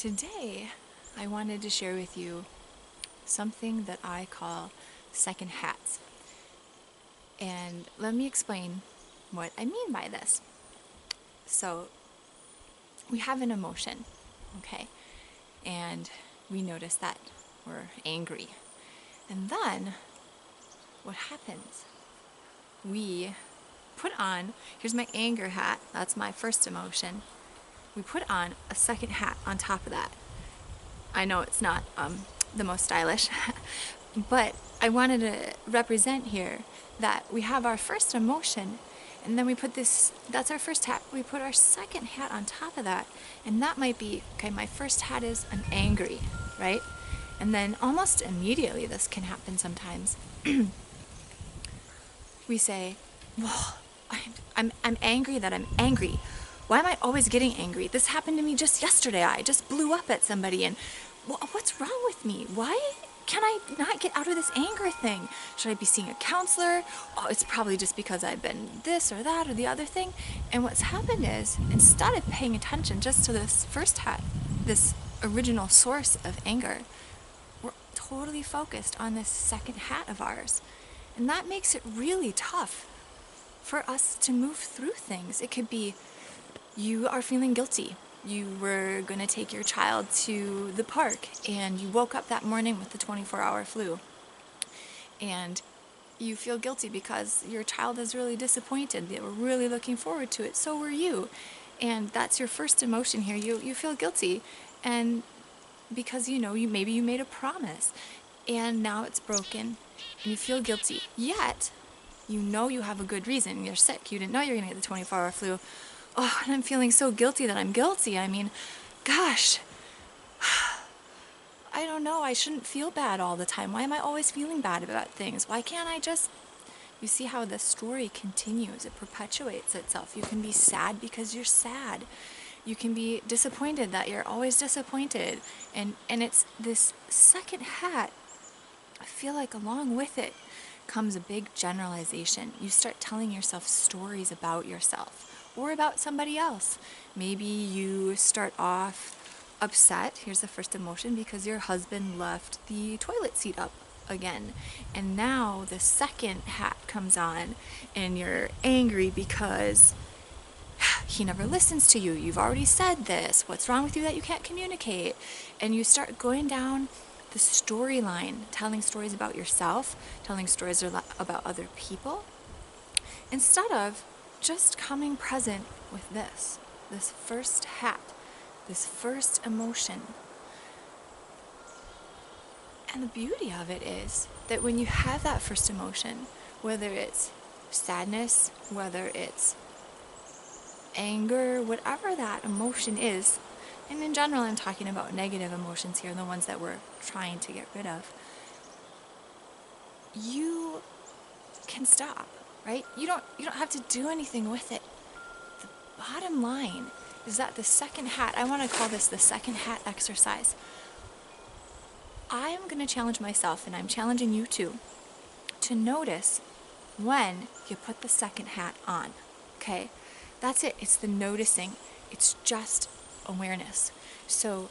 Today, I wanted to share with you something that I call second hats. And let me explain what I mean by this. So, we have an emotion, okay? And we notice that we're angry. And then, what happens? We put on, here's my anger hat, that's my first emotion. We put on a second hat on top of that. I know it's not the most stylish, but I wanted to represent here that we have our first emotion, and then we put this, that's our first hat, we put our second hat on top of that, and that might be, okay, my first hat is I'm angry, right? And then almost immediately, this can happen sometimes, we say, well, I'm angry that I'm angry. Why am I always getting angry? This happened to me just yesterday. I just blew up at somebody, and what's wrong with me? Why can I not get out of this anger thing? Should I be seeing a counselor? Oh, it's probably just because I've been this or that or the other thing. And what's happened is, instead of paying attention just to this first hat, this original source of anger, we're totally focused on this second hat of ours. And that makes it really tough for us to move through things. It could be you are feeling guilty. You were going to take your child to the park and you woke up that morning with the 24-hour flu. And you feel guilty because your child is really disappointed. They were really looking forward to it. So were you. And that's your first emotion here. You feel guilty. And because maybe you made a promise and now it's broken and you feel guilty. Yet, you have a good reason. You're sick. You didn't know you were going to get the 24-hour flu. Oh, and I'm feeling so guilty that I'm guilty. I mean, gosh, I don't know. I shouldn't feel bad all the time. Why am I always feeling bad about things? Why can't I just... You see how the story continues. It perpetuates itself. You can be sad because you're sad. You can be disappointed that you're always disappointed. And it's this second hat. I feel like along with it comes a big generalization. You start telling yourself stories about yourself or about somebody else. Maybe you start off upset, here's the first emotion, because your husband left the toilet seat up again. And now the second hat comes on and you're angry because he never listens to you. You've already said this. What's wrong with you that you can't communicate? And you start going down the storyline, telling stories about yourself, telling stories about other people, instead of just coming present with this first hat, this first emotion. And the beauty of it is that when you have that first emotion, whether it's sadness, whether it's anger, whatever that emotion is, and in general I'm talking about negative emotions here, the ones that we're trying to get rid of, you can stop, right? You don't have to do anything with it. The bottom line is that the second hat, I want to call this the second hat exercise. I am going to challenge myself, and I'm challenging you too, to notice when you put the second hat on, okay? That's it. It's the noticing. It's just awareness. So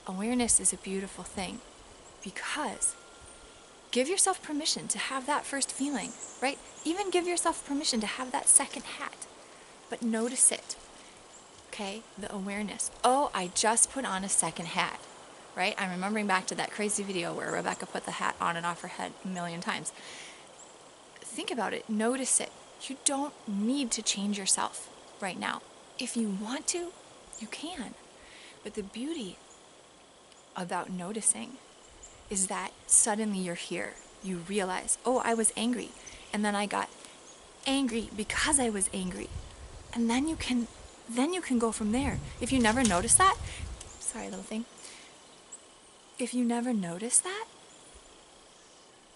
awareness is a beautiful thing because give yourself permission to have that first feeling, right? Even give yourself permission to have that second hat, but notice it, okay? The awareness. Oh, I just put on a second hat, right? I'm remembering back to that crazy video where Rebecca put the hat on and off her head a million times. Think about it. Notice it. You don't need to change yourself right now. If you want to, you can. But the beauty about noticing is that suddenly you're here. You realize, oh, I was angry. And then I got angry because I was angry. And then you can go from there. If you never notice that, sorry, little thing. If you never notice that,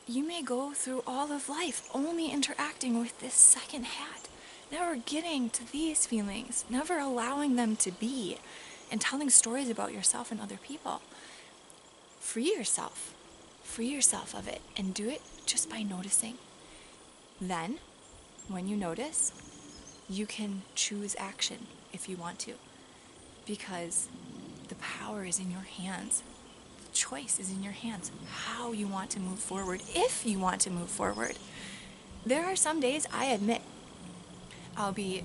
you may go through all of life only interacting with this second hat, never getting to these feelings, never allowing them to be, and telling stories about yourself and other people. Free yourself of it, and do it just by noticing. Then, when you notice, you can choose action if you want to, because The power is in your hands. The choice is in your hands. How you want to move forward, if you want to move forward. There are some days, I admit, I'll be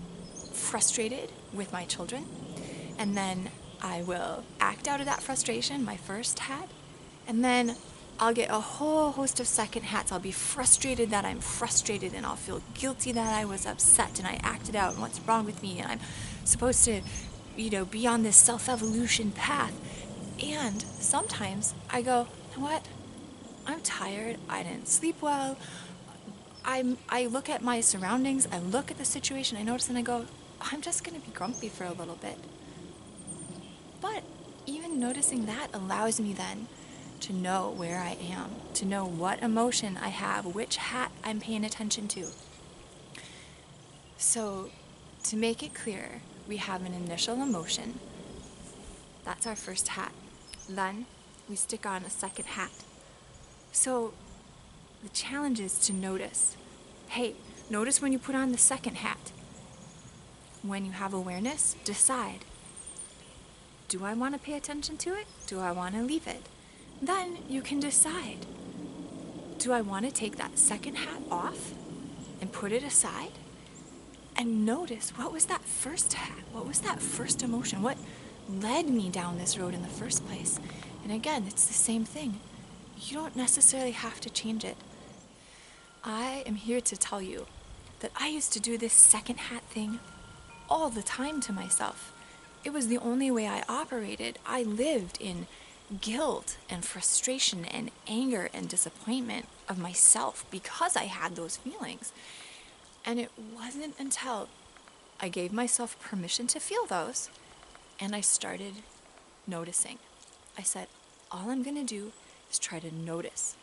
frustrated with my children, and then I will act out of that frustration, my first hat, and then I'll get a whole host of second hats. I'll be frustrated that I'm frustrated, and I'll feel guilty that I was upset and I acted out and what's wrong with me, and I'm supposed to, be on this self-evolution path. And sometimes I go, you know what? I'm tired. I didn't sleep well. I look at my surroundings, I look at the situation, I notice, and I go, I'm just going to be grumpy for a little bit. But even noticing that allows me then to know where I am, to know what emotion I have, which hat I'm paying attention to. So, to make it clear, we have an initial emotion. That's our first hat. Then we stick on a second hat. So, the challenge is to notice. Hey, notice when you put on the second hat. When you have awareness, decide. Do I want to pay attention to it? Do I want to leave it? Then you can decide. Do I want to take that second hat off and put it aside? And notice, what was that first hat? What was that first emotion? What led me down this road in the first place? And again, it's the same thing. You don't necessarily have to change it. I am here to tell you that I used to do this second hat thing all the time to myself. It was the only way I operated. I lived in guilt and frustration and anger and disappointment of myself because I had those feelings. And it wasn't until I gave myself permission to feel those and I started noticing. I said, all I'm going to do is try to notice.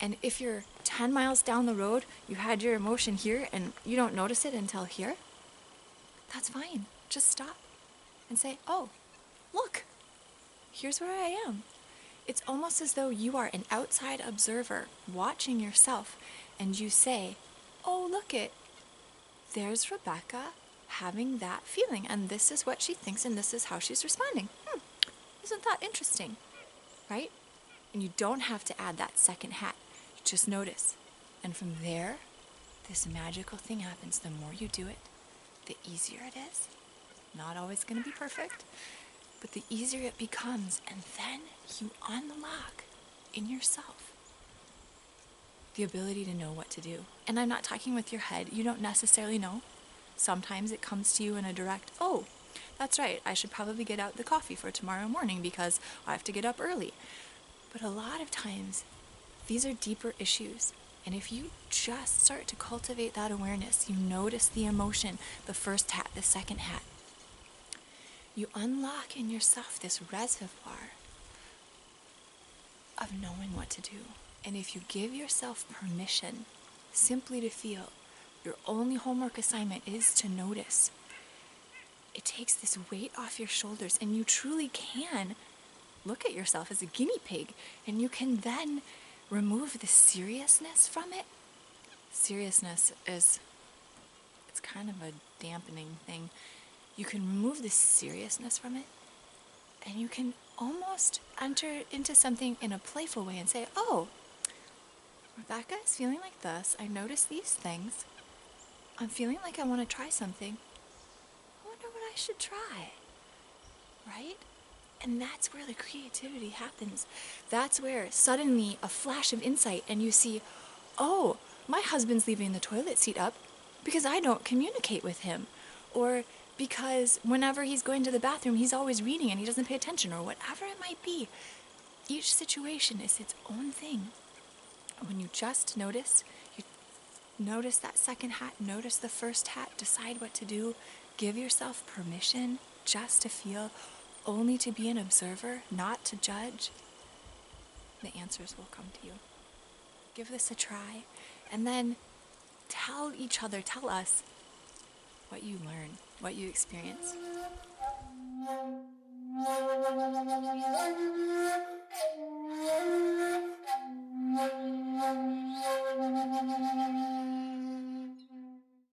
And if you're 10 miles down the road, you had your emotion here and you don't notice it until here, that's fine. Just stop and say, oh, look, here's where I am. It's almost as though you are an outside observer watching yourself and you say, oh, look it, there's Rebecca having that feeling and this is what she thinks and this is how she's responding. Isn't that interesting, right? And you don't have to add that second hat. You just notice. And from there, this magical thing happens. The more you do it, the easier it is. Not always going to be perfect, but the easier it becomes. And then you unlock in yourself the ability to know what to do. And I'm not talking with your head. You don't necessarily know. Sometimes it comes to you in a direct, oh, that's right, I should probably get out the coffee for tomorrow morning because I have to get up early. But a lot of times, these are deeper issues. And if you just start to cultivate that awareness, you notice the emotion, the first hat, the second hat, you unlock in yourself this reservoir of knowing what to do. And if you give yourself permission simply to feel, your only homework assignment is to notice. It takes this weight off your shoulders and you truly can look at yourself as a guinea pig and you can then remove the seriousness from it. Seriousness it's kind of a dampening thing. You can remove the seriousness from it and you can almost enter into something in a playful way and say, oh, Rebecca is feeling like this. I noticed these things. I'm feeling like I want to try something. I wonder what I should try, right? And that's where the creativity happens. That's where suddenly a flash of insight and you see, oh, my husband's leaving the toilet seat up because I don't communicate with him. Or because whenever he's going to the bathroom, he's always reading and he doesn't pay attention, or whatever it might be. Each situation is its own thing. When you just notice, you notice that second hat, notice the first hat, decide what to do, give yourself permission just to feel, only to be an observer, not to judge, the answers will come to you. Give this a try, and then tell each other, tell us what you learn, what you experience.